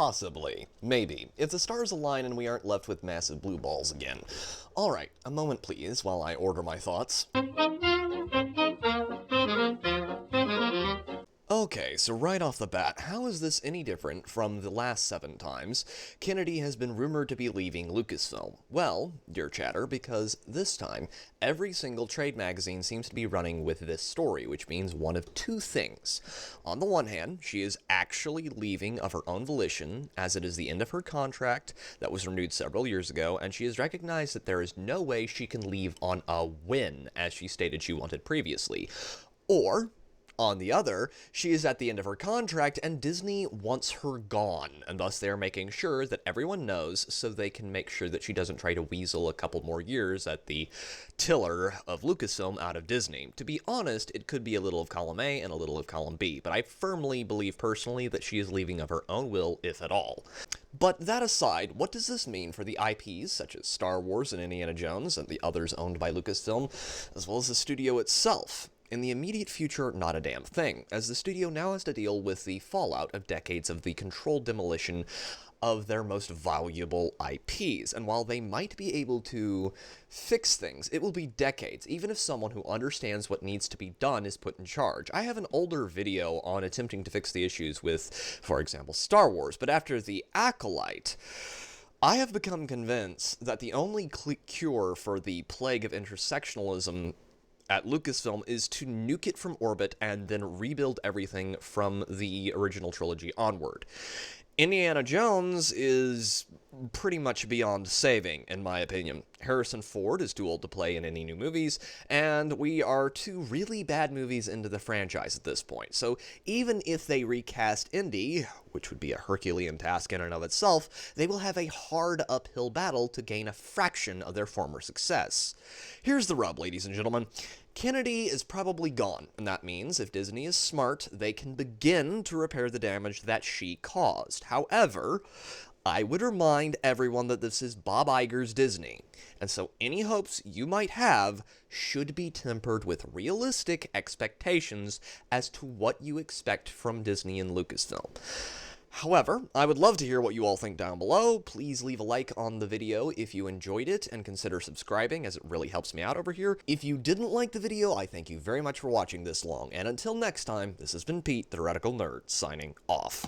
Possibly. Maybe. If the stars align and we aren't left with massive blue balls again. Alright, a moment please while I order my thoughts. Okay, so right off the bat, how is this any different from the last 7 times Kennedy has been rumored to be leaving Lucasfilm? Well, dear chatter, because this time, every single trade magazine seems to be running with this story, which means one of 2 things. On the one hand, she is actually leaving of her own volition, as it is the end of her contract that was renewed several years ago, and she has recognized that there is no way she can leave on a win, as she stated she wanted previously. Or, on the other, she is at the end of her contract and Disney wants her gone, and thus they are making sure that everyone knows so they can make sure that she doesn't try to weasel a couple more years at the tiller of Lucasfilm out of Disney. To be honest, it could be a little of column A and a little of column B, but I firmly believe personally that she is leaving of her own will, if at all. But that aside, what does this mean for the IPs, such as Star Wars and Indiana Jones, and the others owned by Lucasfilm, as well as the studio itself? In the immediate future, not a damn thing, as the studio now has to deal with the fallout of decades of the controlled demolition of their most valuable IPs. And while they might be able to fix things, it will be decades, even if someone who understands what needs to be done is put in charge. I have an older video on attempting to fix the issues with, for example, Star Wars, but after The Acolyte, I have become convinced that the only cure for the plague of intersectionalism at Lucasfilm is to nuke it from orbit and then rebuild everything from the original trilogy onward. Indiana Jones is pretty much beyond saving, in my opinion. Harrison Ford is too old to play in any new movies, and we are 2 really bad movies into the franchise at this point. So even if they recast Indy, which would be a Herculean task in and of itself, they will have a hard uphill battle to gain a fraction of their former success. Here's the rub, ladies and gentlemen. Kennedy is probably gone, and that means if Disney is smart, they can begin to repair the damage that she caused. However, I would remind everyone that this is Bob Iger's Disney, and so any hopes you might have should be tempered with realistic expectations as to what you expect from Disney and Lucasfilm. However, I would love to hear what you all think down below. Please leave a like on the video if you enjoyed it, and consider subscribing, as it really helps me out over here. If you didn't like the video, I thank you very much for watching this long, and until next time, this has been Pete, the Radical Nerd, signing off.